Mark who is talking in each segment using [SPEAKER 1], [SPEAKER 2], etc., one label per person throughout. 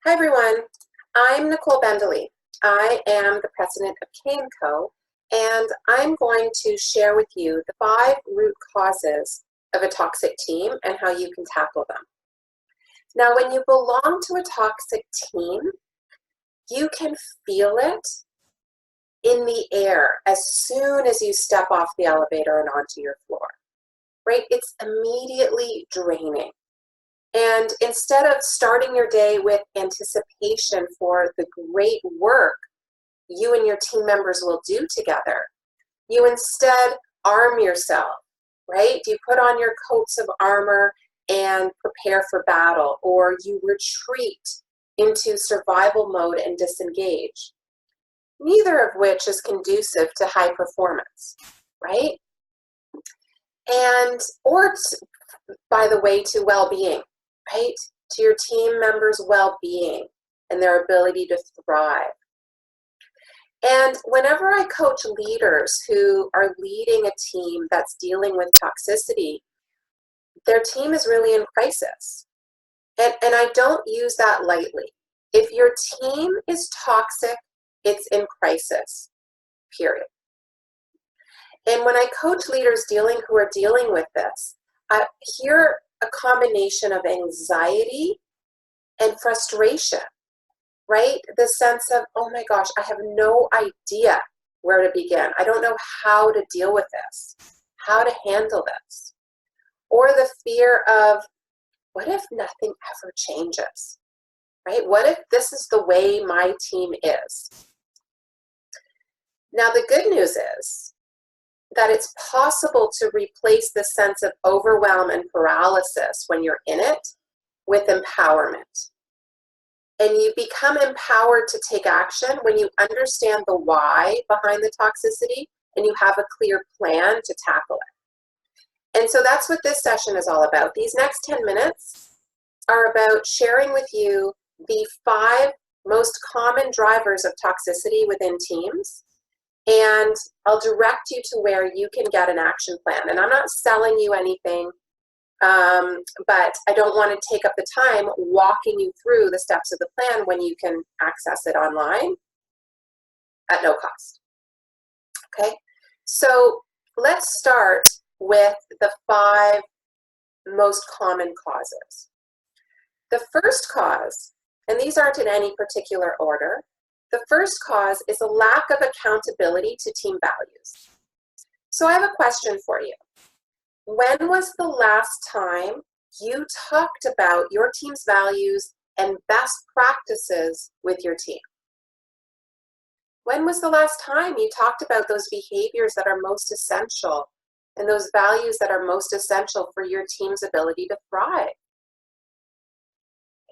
[SPEAKER 1] Hi everyone, I'm Nicole Bendaly. I am the president of K&Co, and I'm going to share with you the 5 root causes of a toxic team and how you can tackle them. Now, when you belong to a toxic team, you can feel it in the air as soon as you step off the elevator and onto your floor, right? It's immediately draining. And instead of starting your day with anticipation for the great work you and your team members will do together, you instead arm yourself, right? You put on your coats of armor and prepare for battle, or you retreat into survival mode and disengage, neither of which is conducive to high performance, right? And, by the way, to well-being, right? To your team members' well-being and their ability to thrive. And whenever I coach leaders who are leading a team that's dealing with toxicity, their team is really in crisis. And I don't use that lightly. If your team is toxic, it's in crisis, period. And when I coach leaders who are dealing with this, I hear a combination of anxiety and frustration, right? The sense of, oh my gosh, I have no idea where to begin. I don't know how to deal with this, how to handle this. Or the fear of, what if nothing ever changes, right? What if this is the way my team is? Now, the good news is that it's possible to replace the sense of overwhelm and paralysis when you're in it with empowerment. And you become empowered to take action when you understand the why behind the toxicity and you have a clear plan to tackle it. And so that's what this session is all about. These next 10 minutes are about sharing with you the 5 most common drivers of toxicity within teams. And I'll direct you to where you can get an action plan. And I'm not selling you anything, but I don't want to take up the time walking you through the steps of the plan when you can access it online at no cost. Okay, so let's start with the 5 most common causes. The first cause, and these aren't in any particular order, the first cause is a lack of accountability to team values. So I have a question for you. When was the last time you talked about your team's values and best practices with your team? When was the last time you talked about those behaviors that are most essential and those values that are most essential for your team's ability to thrive?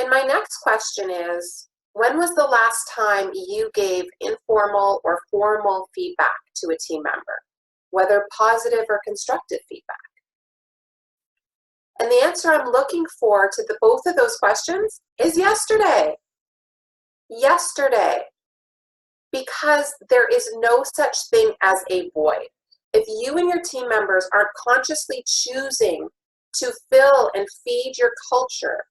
[SPEAKER 1] And my next question is, when was the last time you gave informal or formal feedback to a team member, whether positive or constructive feedback? And the answer I'm looking for to both of those questions is yesterday. Yesterday. Because there is no such thing as a void. If you and your team members aren't consciously choosing to fill and feed your culture,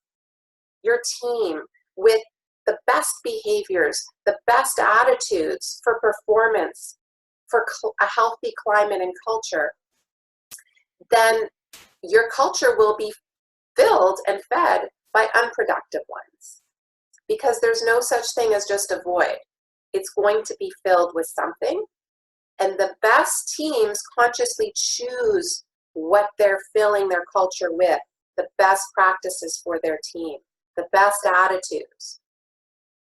[SPEAKER 1] your team, with the best behaviors, the best attitudes for performance, for a healthy climate and culture, then your culture will be filled and fed by unproductive ones. Because there's no such thing as just a void. It's going to be filled with something, and the best teams consciously choose what they're filling their culture with, the best practices for their team, the best attitudes,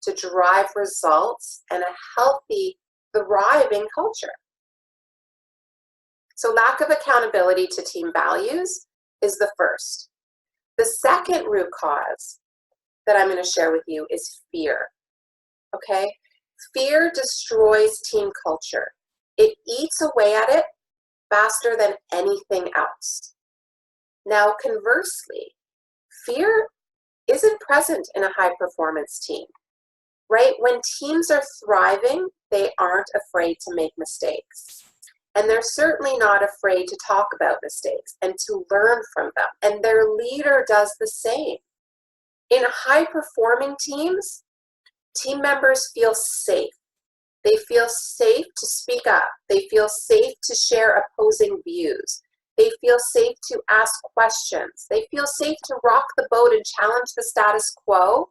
[SPEAKER 1] to drive results and a healthy, thriving culture. So lack of accountability to team values is the first. The second root cause that I'm going to share with you is fear. Okay? Fear destroys team culture. It eats away at it faster than anything else. Now, conversely, fear isn't present in a high-performance team. Right? When teams are thriving, they aren't afraid to make mistakes. And they're certainly not afraid to talk about mistakes and to learn from them. And their leader does the same. In high-performing teams, team members feel safe. They feel safe to speak up. They feel safe to share opposing views. They feel safe to ask questions. They feel safe to rock the boat and challenge the status quo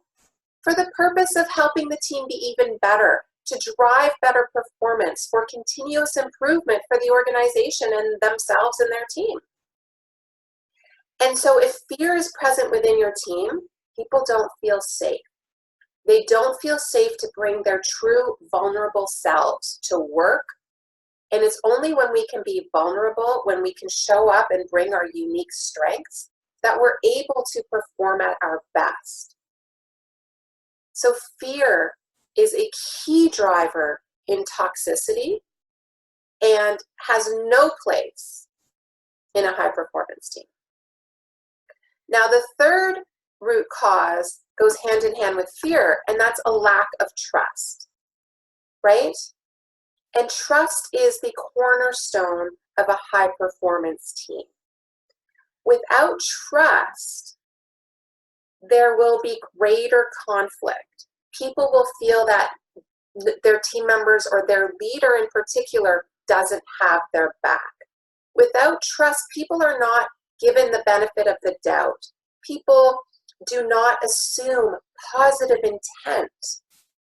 [SPEAKER 1] for the purpose of helping the team be even better, to drive better performance, for continuous improvement for the organization and themselves and their team. And so if fear is present within your team, people don't feel safe. They don't feel safe to bring their true vulnerable selves to work. And it's only when we can be vulnerable, when we can show up and bring our unique strengths, that we're able to perform at our best. So fear is a key driver in toxicity and has no place in a high-performance team. Now, the third root cause goes hand in hand with fear, and that's a lack of trust, right? And trust is the cornerstone of a high-performance team. Without trust, there will be greater conflict. People will feel that their team members or their leader in particular doesn't have their back. Without trust, people are not given the benefit of the doubt. People do not assume positive intent.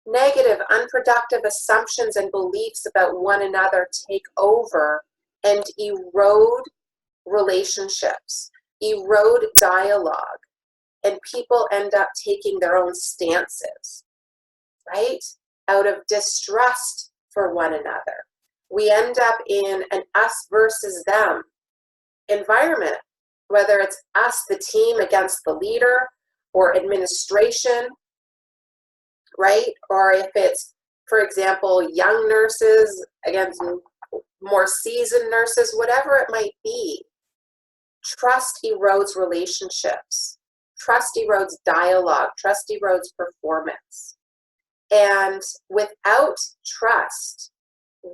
[SPEAKER 1] Negative, unproductive assumptions and beliefs about one another take over and erode relationships, erode dialogue, and people end up taking their own stances, right? Out of distrust for one another. We end up in an us versus them environment, whether it's us, the team, against the leader, or administration, right? Or if it's, for example, young nurses against more seasoned nurses, whatever it might be. Trust erodes relationships. Trust erodes dialogue. Trust erodes performance. And without trust,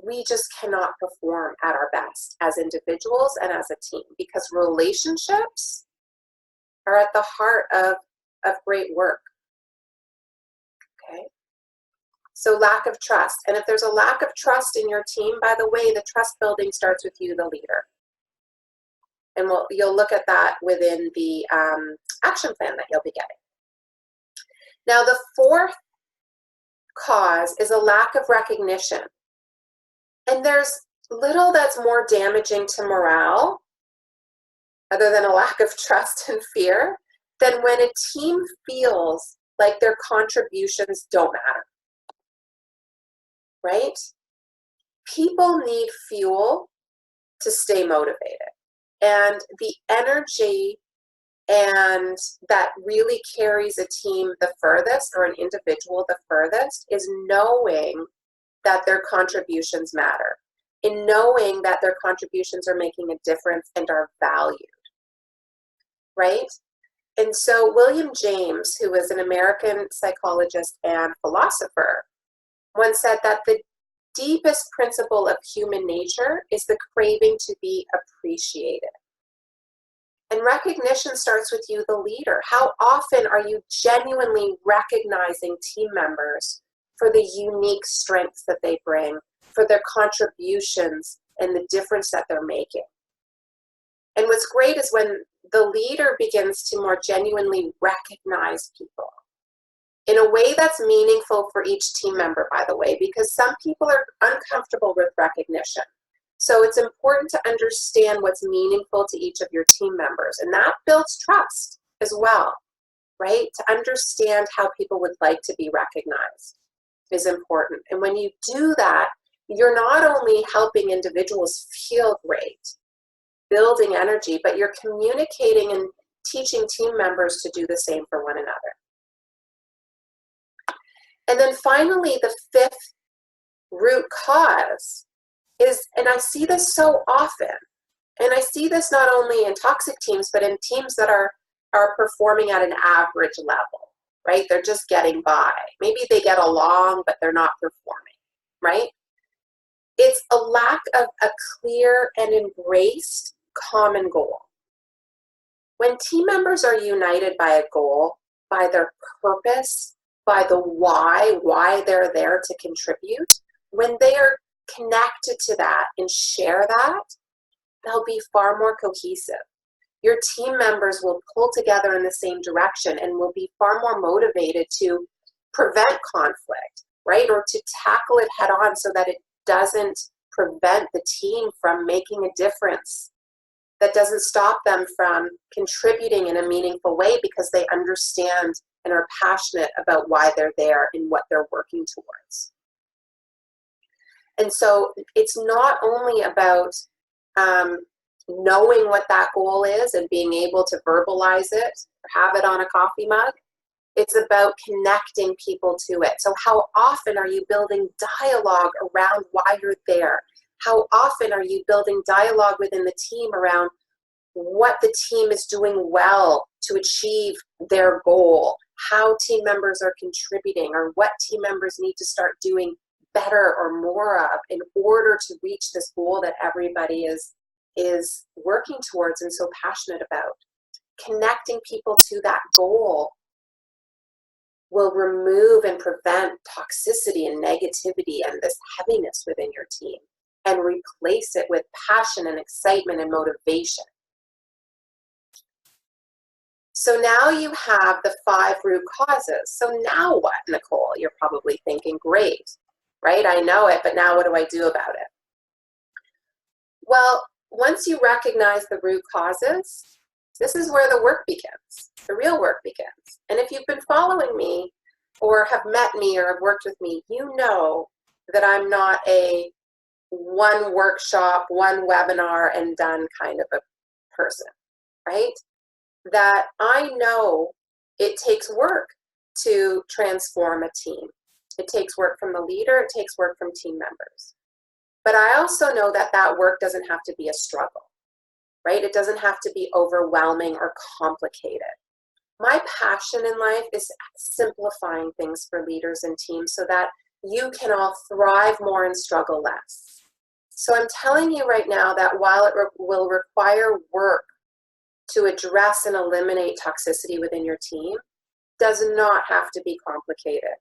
[SPEAKER 1] we just cannot perform at our best as individuals and as a team, because relationships are at the heart of great work. Okay? So lack of trust. And if there's a lack of trust in your team, by the way, the trust building starts with you, the leader. And you'll look at that within the action plan that you'll be getting. Now, the fourth cause is a lack of recognition. And there's little that's more damaging to morale, other than a lack of trust and fear, than when a team feels like their contributions don't matter, right? People need fuel to stay motivated. And the energy and that really carries a team the furthest, or an individual the furthest, is knowing that their contributions matter, in knowing that their contributions are making a difference and are valued, right? And so William James, who was an American psychologist and philosopher, once said that the deepest principle of human nature is the craving to be appreciated. And recognition starts with you, the leader. How often are you genuinely recognizing team members for the unique strengths that they bring, for their contributions and the difference that they're making? And what's great is when the leader begins to more genuinely recognize people in a way that's meaningful for each team member, by the way, because some people are uncomfortable with recognition. So it's important to understand what's meaningful to each of your team members. And that builds trust as well, right? To understand how people would like to be recognized is important. And when you do that, you're not only helping individuals feel great, building energy, but you're communicating and teaching team members to do the same for one another. And then finally, the fifth root cause is, and I see this so often, and I see this not only in toxic teams, but in teams that are performing at an average level, right? They're just getting by. Maybe they get along, but they're not performing, right? It's a lack of a clear and embraced common goal. When team members are united by a goal, by their purpose, by the why they're there to contribute, when they are connected to that and share that, they'll be far more cohesive. Your team members will pull together in the same direction and will be far more motivated to prevent conflict, right? Or to tackle it head on so that it doesn't prevent the team from making a difference, that doesn't stop them from contributing in a meaningful way because they understand and are passionate about why they're there and what they're working towards. And so it's not only about knowing what that goal is and being able to verbalize it or have it on a coffee mug. It's about connecting people to it. So how often are you building dialogue around why you're there? How often are you building dialogue within the team around what the team is doing well to achieve their goal? How team members are contributing, or what team members need to start doing better or more of in order to reach this goal that everybody is working towards and so passionate about. Connecting people to that goal will remove and prevent toxicity and negativity and this heaviness within your team and replace it with passion and excitement and motivation. So now you have the 5 root causes. So now what, Nicole? You're probably thinking, great, right? I know it, but now what do I do about it? Well, once you recognize the root causes, this is where the work begins. The real work begins. And if you've been following me or have met me or have worked with me, you know that I'm not a one workshop, one webinar and done kind of a person, right? That I know it takes work to transform a team. It takes work from the leader, it takes work from team members. But I also know that that work doesn't have to be a struggle, right? It doesn't have to be overwhelming or complicated. My passion in life is simplifying things for leaders and teams so that you can all thrive more and struggle less. So I'm telling you right now that while it will require work to address and eliminate toxicity within your team, does not have to be complicated.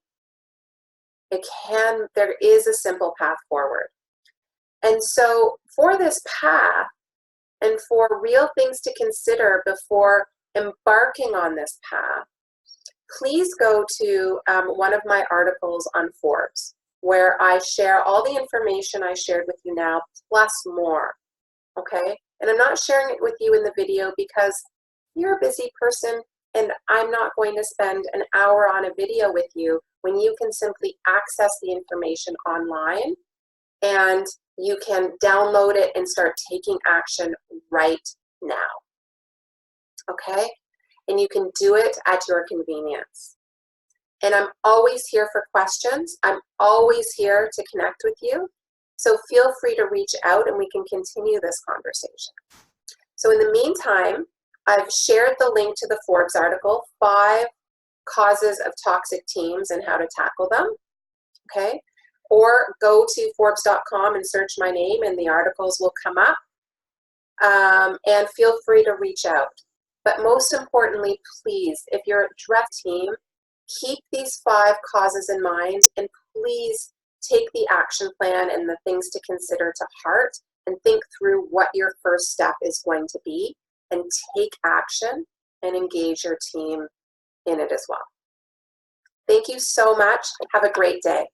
[SPEAKER 1] There is a simple path forward. And so for this path, and for real things to consider before embarking on this path, please go to one of my articles on Forbes, where I share all the information I shared with you now, plus more, okay? And I'm not sharing it with you in the video because you're a busy person and I'm not going to spend an hour on a video with you when you can simply access the information online and you can download it and start taking action right now, okay? And you can do it at your convenience. And I'm always here for questions. I'm always here to connect with you. So feel free to reach out and we can continue this conversation. So in the meantime, I've shared the link to the Forbes article, 5 causes of toxic teams and how to tackle them, okay? Or go to Forbes.com and search my name and the articles will come up. And feel free to reach out. But most importantly, please, if you're a direct team, keep these 5 causes in mind and please take the action plan and the things to consider to heart and think through what your first step is going to be and take action and engage your team in it as well. Thank you so much. Have a great day.